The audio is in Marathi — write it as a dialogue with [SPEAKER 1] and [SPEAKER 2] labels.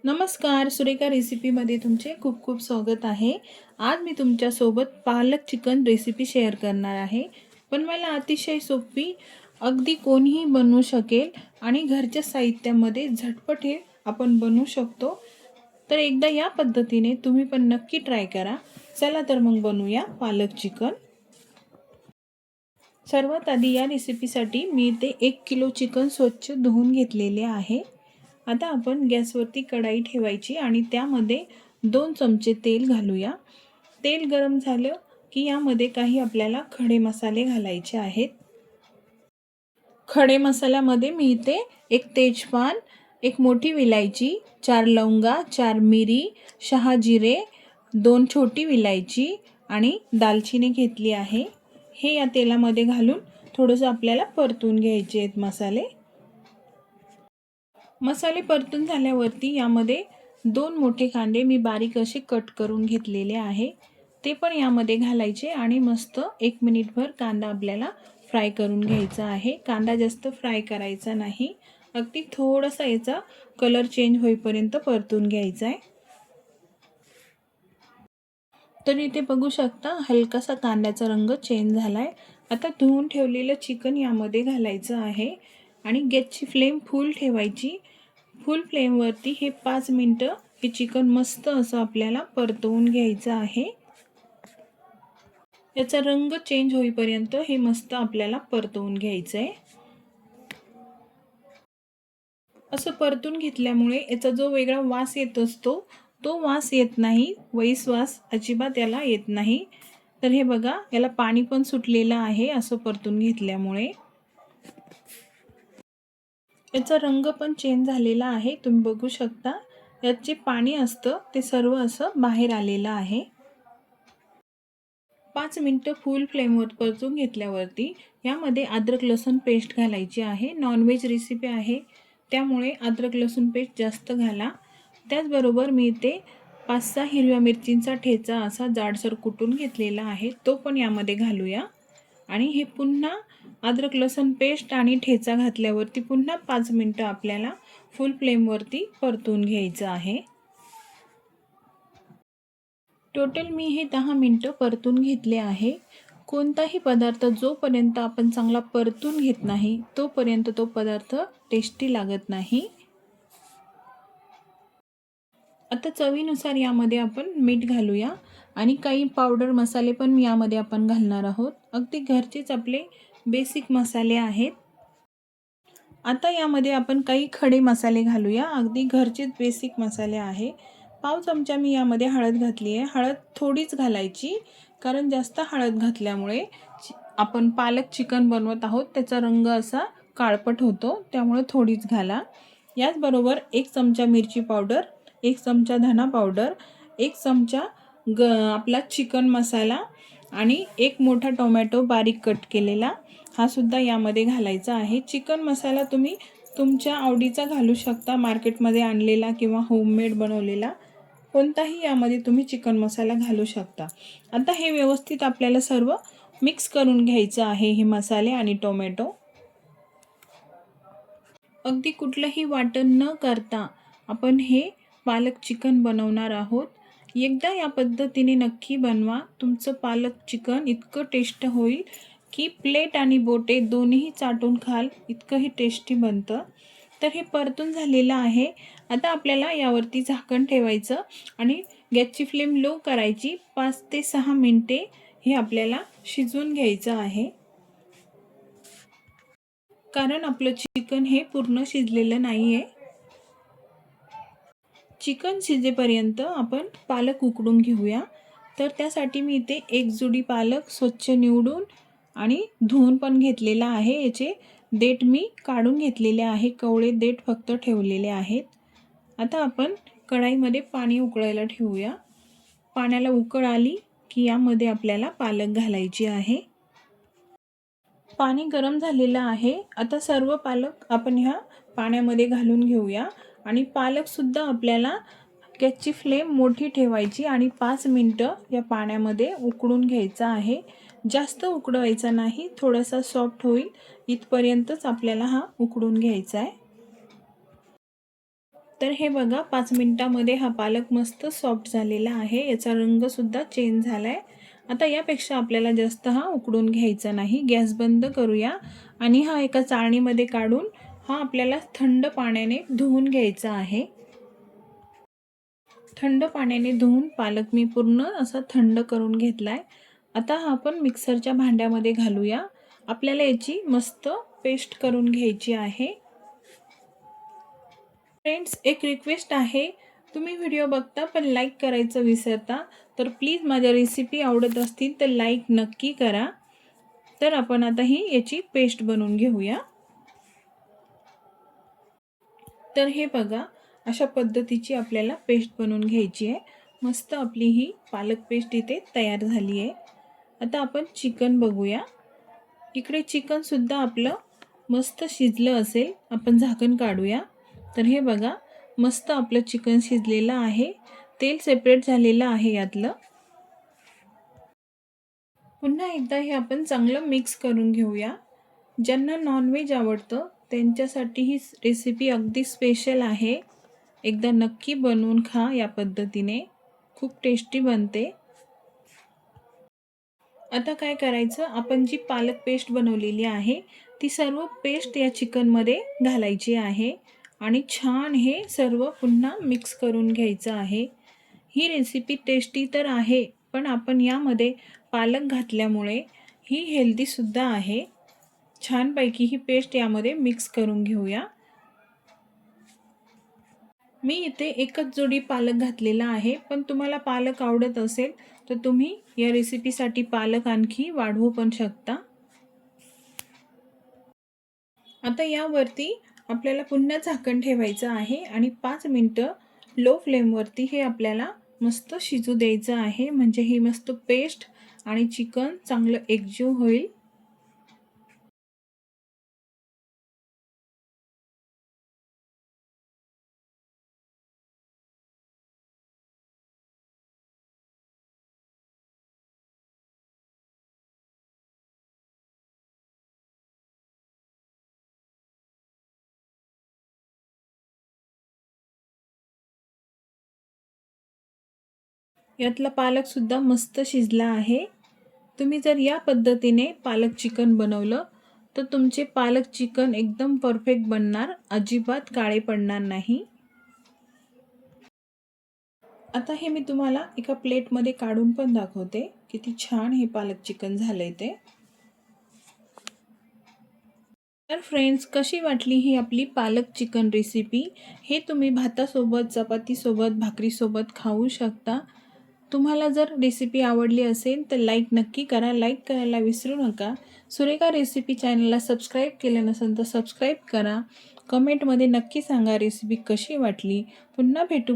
[SPEAKER 1] नमस्कार, सुरेखा रेसिपीमध्ये तुमचे खूप खूप स्वागत आहे. आज मी तुमच्यासोबत पालक चिकन रेसिपी शेअर करणार आहे. बनवायला अतिशय सोपी, अगदी कोणीही बनवू शकेल आणि घरच्या साहित्यामध्ये झटपट हे आपण बनवू शकतो. तर एकदा या पद्धतीने तुम्ही पण नक्की ट्राय करा. चला तर मग बनवूया पालक चिकन. सर्वात आधी या रेसिपीसाठी मी इथे 1 किलो चिकन स्वच्छ धुवून घेतलेले आहे. आता आपण गॅसवरती कढाई ठेवायची आणि त्यामध्ये 2 चमचे तेल घालूया. तेल गरम झालं की यामध्ये काही आपल्याला खडे मसाले घालायचे आहेत. खडे मसाल्यामध्ये मी इथे 1 तेजपान, 1 मोठी विलायची, 4 लवंगा, 4 मिरी, 6 जिरे, 2 छोटी विलायची आणि दालचिनी घेतली आहे. हे या तेलामध्ये घालून थोडंसं आपल्याला परतून घ्यायचे आहेत मसाले. मसाले परतून झाल्यावरती यामध्ये 2 मोठे कांदे मी बारीक असे कट करून घेतलेले आहे. ते पण यामध्ये घालायचे आणि मस्त 1 मिनिटभर कांदा आपल्याला फ्राय करून घ्यायचा आहे. कांदा जास्त फ्राय करायचा नाही. अगदी थोडासा याचा कलर चेंज होईपर्यंत परतून घ्यायचा आहे. तर इथे बघू शकता हलकासा कांद्याचा रंग चेंज झाला आहे. आता धुवून ठेवलेलं चिकन यामध्ये घालायचं आहे आणि गॅसची फ्लेम फुल ठेवायची. फुल फ्लेमवरती हे 5 मिनटं हे चिकन मस्त असं आपल्याला परतवून घ्यायचं आहे. याचा रंग चेंज होईपर्यंत हे मस्त आपल्याला परतवून घ्यायचं आहे. असं परतून घेतल्यामुळे याचा जो वेगळा वास येत असतो तो वास येत नाही. वास अजिबात याला येत नाही. तर हे बघा याला पाणी पण सुटलेलं आहे असं परतून घेतल्यामुळे. याचा रंग पण चेंज झालेला आहे. तुम्ही बघू शकता यात जे पाणी असतं ते सर्व असं बाहेर आलेलं आहे. 5 मिनटं फुल फ्लेमवर परतून घेतल्यावरती यामध्ये अद्रक लसूण पेस्ट घालायची आहे. नॉनव्हेज रेसिपी आहे त्यामुळे अद्रक लसूण पेस्ट जास्त घाला. त्याचबरोबर मी इथे 5-6 हिरव्या मिरचींचा ठेचा असा जाडसर कुटून घेतलेला आहे तो पण यामध्ये घालूया आणि हे पुन्हा अद्रक लसूण पेस्ट आणि ठेचा घातल्यावरती पुन्हा 5 मिनटं आपल्याला फुल फ्लेमवरती परतून घ्यायचं आहे. टोटल मी हे 10 मिनटं परतून घेतले आहे. कोणताही पदार्थ जोपर्यंत आपण चांगला परतून घेत नाही तोपर्यंत तो पदार्थ टेस्टी लागत नाही. आता चवीनुसार यामध्ये आपण मीठ घालूया आणि काही पावडर मसाले पण यामध्ये आपण घालणार आहोत. अगदी घरचेच आपले बेसिक मसाले आहेत. आता यामध्ये आपण काही खडे मसाले घालूया. अगदी घरचेच बेसिक मसाले आहे. पाव चमचा मी यामध्ये हळद घातली आहे. हळद थोडीच घालायची कारण जास्त हळद घातल्यामुळे आपण पालक चिकन बनवत आहोत त्याचा रंग असा काळपट होतो त्यामुळे थोडीच घाला. याचबरोबर 1 चमचा मिरची पावडर, 1 चमचा धना पावडर, 1 चमचा आपला चिकन मसाला आणि 1 मोठा टोमॅटो बारीक कट केलेला हा सुद्धा यामध्ये घालायचा आहे. चिकन मसाला तुम्ही तुमच्या आवडीचा घालू शकता. मार्केटमध्ये आणलेला किंवा होममेड बनवलेला कोणताही यामध्ये तुम्ही चिकन मसाला घालू शकता. आता हे व्यवस्थित आपल्याला सर्व मिक्स करून घ्यायचं आहे हे मसाले आणि टोमॅटो. अगदी कुठलंही वाटण न करता आपण हे पालक चिकन बनवणार आहोत. एकदा या पद्धतीने नक्की बनवा. तुमचं पालक चिकन इतकं टेस्ट होईल की प्लेट आणि बोटे दोन्ही चाटून खाल इतकं हे टेस्टी बनतं. तर हे परतून झालेलं आहे. आता आपल्याला यावरती झाकण ठेवायचं आणि गॅसची फ्लेम लो करायची. 5 ते 6 मिनटे हे आपल्याला शिजवून घ्यायचं आहे. कारण आपलं चिकन हे पूर्ण शिजलेलं नाही आहे. चिकन शिजेपर्यंत आपण पालक उकडून घेऊया. तर त्यासाठी मी इथे 1 जुडी पालक स्वच्छ निवडून आणि धुवून पण घेतलेला आहे. याचे देठ मी काढून घेतलेले आहे. कवळे देठ फक्त ठेवलेले आहेत. आता आपण कढईमध्ये पाणी उकळायला ठेवूया. पाण्याला उकळ आली की यामध्ये आपल्याला पालक घालायची आहे. पाणी गरम झालेलं आहे. आता सर्व पालक आपण ह्या पाण्यामध्ये घालून घेऊया आणि पालकसुद्धा आपल्याला गॅसची फ्लेम मोठी ठेवायची आणि 5 मिनटं या पाण्यामध्ये उकडून घ्यायचा आहे. जास्त उकडवायचा नाही. थोडासा सॉफ्ट होईल इथपर्यंतच आपल्याला हा उकडून घ्यायचा आहे. तर हे बघा 5 मिनिटामध्ये हा पालक मस्त सॉफ्ट झालेला आहे, याचा रंगसुद्धा चेंज झाला आहे. आता यापेक्षा आपल्याला जास्त हा उकडून घ्यायचा नाही. गॅस बंद करूया आणि हा एका चाळणीमध्ये काढून हा आपल्याला थंड पाण्याने धुवून घ्यायचा आहे. थंड पाण्याने धुवून पालक मी पूर्ण असा थंड करून घेतलाय. आता हा आपण मिक्सरच्या भांड्यामध्ये घालूया. आपल्याला याची मस्त पेस्ट करून घ्यायची आहे. फ्रेंड्स, एक रिक्वेस्ट आहे, तुम्ही व्हिडिओ बघता पण लाईक करायचं विसरता, तर प्लीज माझ्या रेसिपी आवडत असतील तर लाईक नक्की करा. तर आपण आता ही याची पेस्ट बनवून घेऊया. तर हे बघा, अशा पद्धतीची आपल्याला पेस्ट बनवून घ्यायची आहे. मस्त आपली ही पालक पेस्ट इथे तयार झाली आहे. आता आपण चिकन बघूया. इकडे चिकनसुद्धा आपलं मस्त शिजलं असेल. आपण झाकण काढूया. तर हे बघा, मस्त आपलं चिकन शिजलेलं आहे. तेल सेपरेट झालेलं आहे यातलं. पुन्हा एकदा हे आपण चांगलं मिक्स करून घेऊया. ज्यांना नॉनव्हेज आवडतं त्यांच्यासाठी ही रेसिपी अगदी स्पेशल आहे. एकदा नक्की बनवून खा या पद्धतीने, खूप टेस्टी बनते. आता काय करायचं, आपण जी पालक पेस्ट बनवलेली आहे ती सर्व पेस्ट या चिकनमध्ये घालायची आहे आणि छान हे सर्व पुन्हा मिक्स करून घ्यायचं आहे. ही रेसिपी टेस्टी तर आहे, पण आपण यामध्ये पालक घातल्यामुळे ही हेल्दीसुद्धा आहे. छानपैकी ही पेस्ट यामध्ये मिक्स करून घेऊया. मी इथे एकच जोडी पालक घातलेला आहे, पण तुम्हाला पालक आवडत असेल तर तुम्ही या रेसिपीसाठी पालक आणखी वाढवू पण शकता. आता यावरती आपल्याला पुन्हा झाकण ठेवायचं आहे आणि 5 मिनिटं लो फ्लेमवरती हे आपल्याला मस्त शिजू द्यायचं आहे, म्हणजे ही मस्त पेस्ट आणि चिकन चांगलं एकजीव होईल. यातला पालकसुद्धा मस्त शिजला आहे. तुम्ही जर या पद्धतीने पालक चिकन बनवलं तर तुमचे पालक चिकन एकदम परफेक्ट बनणार, अजिबात काळे पडणार नाही. आता हे मी तुम्हाला एका प्लेटमध्ये काढून पण दाखवते, किती छान हे पालक चिकन झालंय ते. तर फ्रेंड्स, कशी वाटली ही आपली पालक चिकन रेसिपी? हे तुम्ही भातासोबत, चपातीसोबत, भाकरीसोबत खाऊ शकता. तुम्हाला जर रेसिपी आवडली असेल तर लाईक नक्की करा. लाईक करायला विसरू नका. सुरेखा रेसिपी चॅनलला सबस्क्राईब केलं नसेल तर सबस्क्राईब करा. कमेंटमध्ये नक्की सांगा रेसिपी कशी वाटली. पुन्हा भेटू